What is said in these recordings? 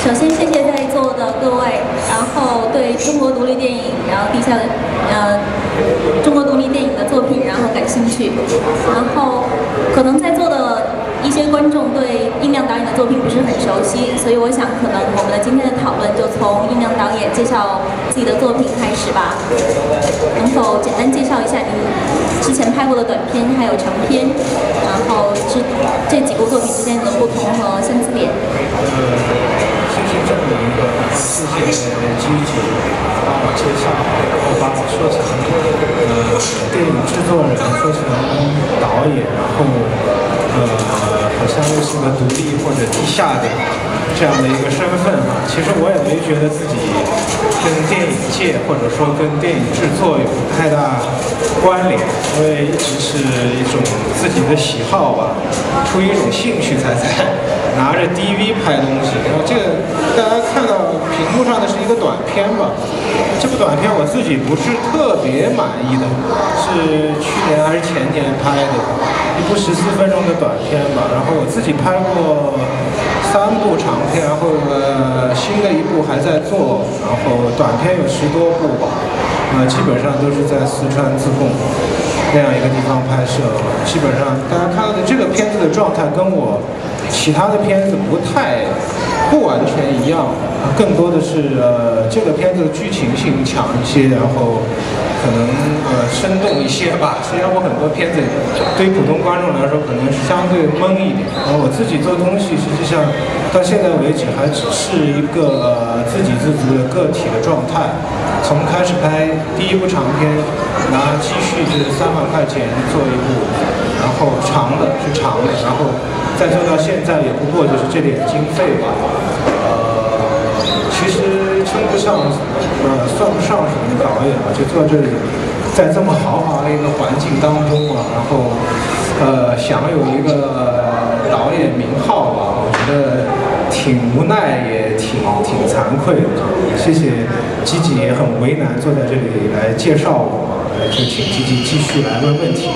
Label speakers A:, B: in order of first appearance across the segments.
A: 首先谢谢在座的各位，然后对中国独立电影，然后中国独立电影的作品，然后感兴趣，然后可能在座的一些观众对殷亮导演的作品不是很熟悉，所以我想可能我们的今天的讨论就从殷亮导演介绍自己的作品开始吧。能否简单介绍一下您之前拍过的短片还有长片，然后这几部作品之间的不同和相似点？
B: 谢谢这么一个自信的积极帮我介绍，然后把我说成电影制作人，说成导演，然后好像又是个独立或者地下的这样的一个身份哈。其实我也没觉得自己跟电影界或者说跟电影制作有太大关联，因为一直是一种自己的喜好吧，出于一种兴趣才拿着 DV 拍东西。然后这个大家看到屏幕上的是一个短片吧，这部短片我自己不是特别满意的，是去年还是前年拍的一部14分钟的短片吧。然后我自己拍过3部长片，然后新的一部还在做，然后短片有10多部吧，基本上都是在四川自贡那样一个地方拍摄。基本上大家看到的这个片子的状态跟我其他的片子不完全一样，更多的是这个片子的剧情性强一些，然后可能生动一些吧。实际上我很多片子对于普通观众来说可能相对懵一点，然后我自己做东西实际上到现在为止还只是一个自给自足的个体的状态。从开始拍第一部长片拿积蓄是3万块钱做一部，然后长的，然后再做到现在也不过就是这点经费吧。其实称不上算不上什么导演吧，就坐这里，在这么豪华的一个环境当中啊，然后享有一个导演名号吧，我觉得挺无奈也挺惭愧的。谢谢吉吉也很为难坐在这里来介绍我，就请吉吉继续来问问题。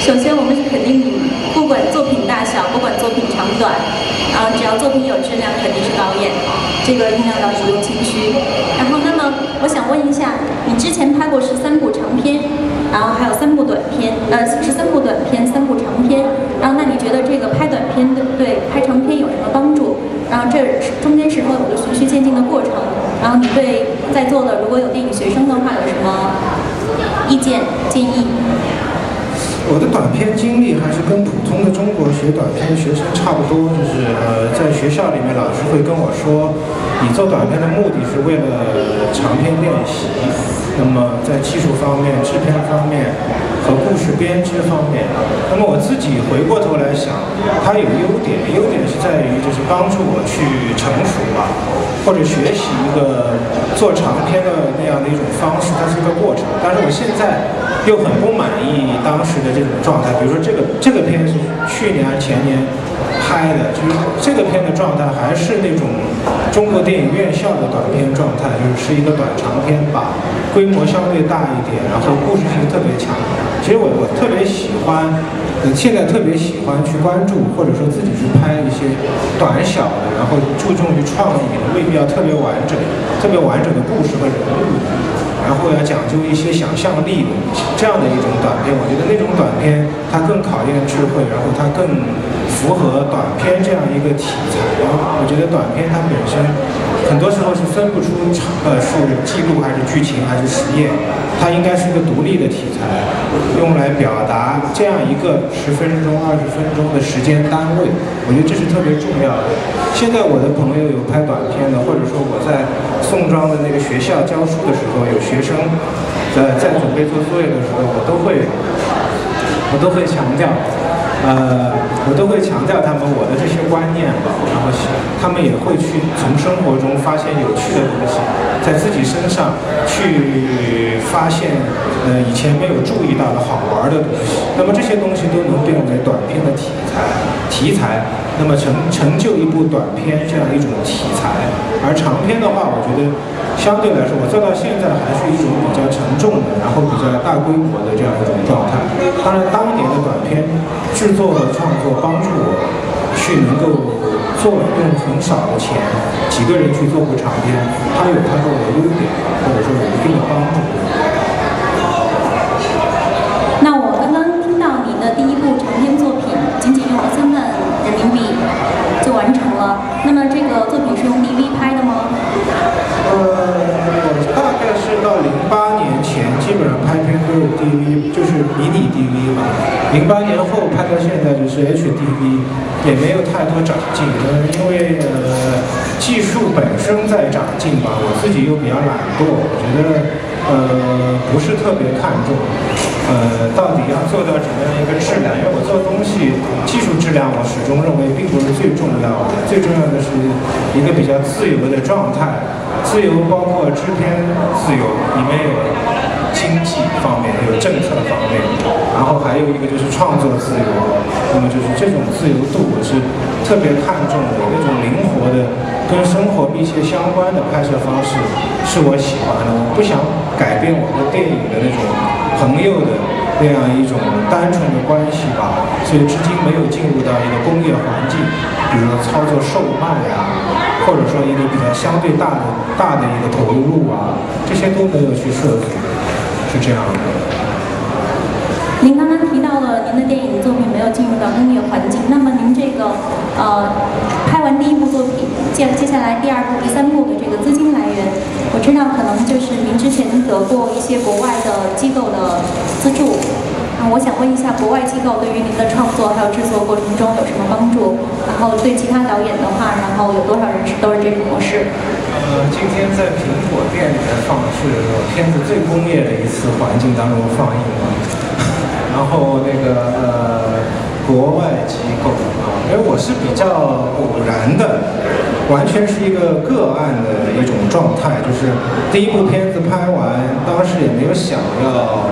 A: 首先，我们是肯定你不管作品大小，不管作品长短，只要作品有质量，肯定是导演。这个殷亮导演不用谦虚。然后，那么我想问一下，你之前拍过13部长片，然后还有3部短片，13部短片，3部长片。然后，那你觉得这个拍短片对拍长片有什么帮助？然后这中间是否有个循序渐进的过程？然后你对在座的如果有电影学生的话有什么意见建议？
B: 我的短片经历还是跟普通的中国学短片的学生差不多，就是在学校里面老师会跟我说，你做短片的目的是为了长篇练习，那么在技术方面、制片方面和故事编织方面，那么我自己回过头来想，它有优点是在于就是帮助我去成熟吧，或者学习一个做长片的那样的一种方式，它是一个过程。但是我现在又很不满意当时的这种状态，比如说这个片是去年还是前年拍的，就是这个片的状态还是那种中国电影院校的短片状态，就是一个短长片吧，规模相对大一点，然后故事性特别强。其实我特别喜欢，现在特别喜欢去关注，或者说自己去拍一些短小的，然后注重于创意的，未必要特别完整的故事和人物，然后要讲究一些想象力的这样的一种短片。我觉得那种短片它更考验智慧，然后它更符合短片这样一个题材。然后我觉得短片它本身很多时候是分不出是记录还是剧情还是实验，它应该是一个独立的题材，用来表达这样一个10分钟、20分钟的时间单位。我觉得这是特别重要的。现在我的朋友有拍短片的，或者说我在宋庄的那个学校教书的时候，有学生在准备做作业的时候，我都会强调。我都会强调他们我的这些观念吧，然后他们也会去从生活中发现有趣的东西，在自己身上去发现以前没有注意到的好玩的东西。那么这些东西都能变为短片的题材，那么成就一部短片这样一种题材。而长片的话，我觉得相对来说，我做到现在还是一种比较沉重的，然后比较大规模的这样一种状态。当然，当年的短片制作和创作帮助我去能够做用很少的钱，几个人去做部长片，它有它的优点，或者说有一定的帮助。
A: 那我刚刚听到你的第一部长篇作品仅仅用了3万人民币就完成了，那么这个作品是用 DV 拍的吗？
B: 我大概是到08年前，基本上拍片都是 DV， 就是迷你 DV 嘛。08年后拍到现在就是 HDV， 也没有太多长进。因为技术本身在长进吧，我自己又比较懒惰，我觉得不是特别看重。到底要做到怎么样一个质量？因为我做东西技术质量，我始终认为并不是最重要的，最重要的是一个比较自由的状态。自由包括制片自由，里面有经济方面，有政策方面，然后还有一个就是创作自由。那么就是这种自由度，我是特别看重的，那种灵活的、跟生活密切相关的拍摄方式是我喜欢的。我不想改变我和电影的那种朋友的那样一种单纯的关系吧，所以至今没有进入到一个工业环境，比如说操作售卖啊，或者说一个比较相对大的一个投入啊，这些都没有去涉足，是这样的。
A: 您刚刚提到了您的电影作品没有进入到工业环境，那么您这个拍完第一部作品，接下来第2部、第3部的这个资金来源，我知道可能就是您之前得过一些国外的机构的资助。我想问一下，国外机构对于您的创作还有制作过程中有什么帮助？然后对其他导演的话，然后有多少人都是这种模式？
B: 今天在苹果店里面放是片子最工业的一次环境当中放映了。然后那个国外机构因为我是比较偶然的，完全是一个个案的一种状态，就是第一部片子拍完，当时也没有想要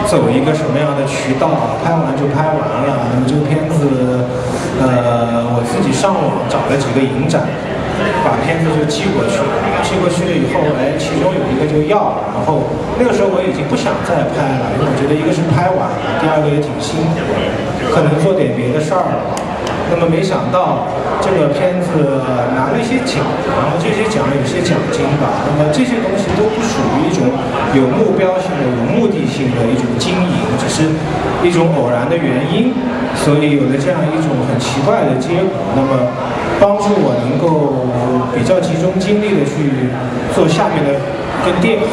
B: 走一个什么样的渠道，拍完就拍完了。那么这个片子，我自己上网找了几个影展，把片子就寄过去了。寄过去了以后，其中有一个就要了。然后那个时候我已经不想再拍了，因为我觉得一个是拍完了，第二个也挺辛苦的，可能做点别的事儿了。那么没想到这个片子拿了一些奖，然后这些奖有些奖金吧。那么这些东西都不属于一种有目标性的、有目的性的一种经营，只是一种偶然的原因，所以有了这样一种很奇怪的结果。那么帮助我能够比较集中精力的去做下面的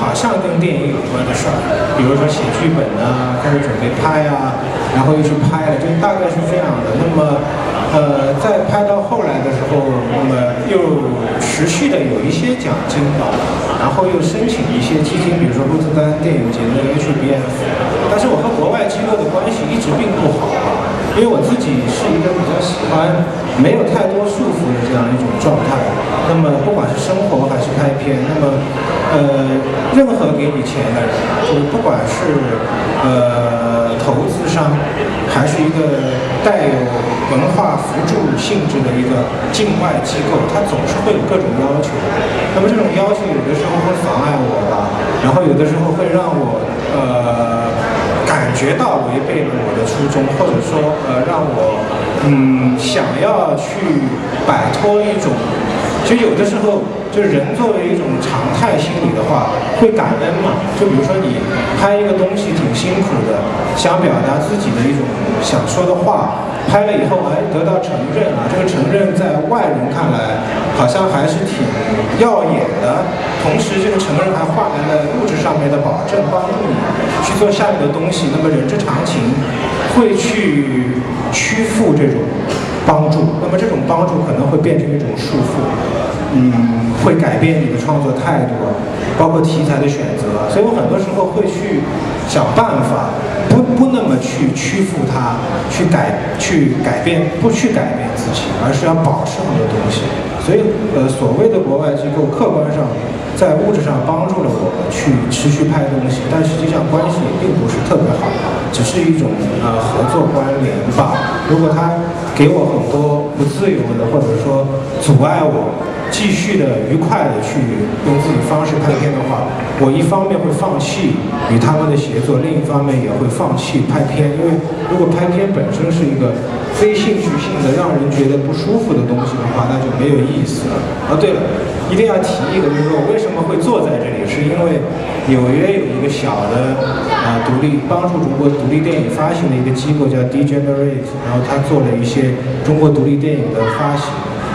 B: 好像跟电影有关的事儿，比如说写剧本啊，开始准备拍啊，然后又去拍了，就大概是这样的。那么在拍到后来的时候，那么又持续的有一些奖金吧，然后又申请一些基金，比如说鹿特丹电影节的 HBF， 但是我和国外机构的关系一直并不好啊，因为我自己是一个比较喜欢没有太多束缚的这样一种状态。那么不管是生活还是拍片，那么任何给你钱的人，就是不管是投资商，还是一个带有文化辅助性质的一个境外机构，它总是会有各种要求。那么这种要求有的时候会妨碍我吧，然后有的时候会让我感觉到违背了我的初衷，或者说让我想要去摆脱一种。其实有的时候，就是人作为一种常态心理的话，会感恩嘛。就比如说你拍一个东西挺辛苦的，想表达自己的一种想说的话，拍了以后得到承认啊，这个承认在外人看来好像还是挺耀眼的。同时，这个承认还换来了物质上面的保证，帮助你去做下面的东西。那么人之常情会去屈服这种帮助，那么这种帮助可能会变成一种束缚，会改变你的创作态度，包括题材的选择。所以我很多时候会去想办法，不那么去屈服它，去改变，不去改变自己，而是要保持很多东西。所以所谓的国外机构，客观上在物质上帮助了我去持续拍东西，但实际上关系也并不是特别好，只是一种合作关联吧。如果他给我很多不自由的，或者说阻碍我继续的愉快的去用自己方式拍片的话，我一方面会放弃与他们的协作，另一方面也会放弃拍片，因为如果拍片本身是一个非兴趣性的让人觉得不舒服的东西的话，那就没有意思了。对了，一定要提一个，就是说我为什么会坐在这里，是因为纽约有一个小的帮助中国独立电影发行的一个机构叫 Degenerate， 然后他做了一些中国独立电影的发行。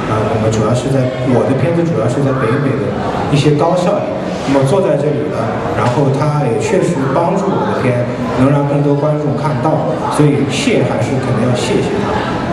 B: 那么主要是在我的片子主要是在北美的一些高校里，那么坐在这里呢，然后他也确实帮助我的片能让更多观众看到，所以还是肯定要谢谢他。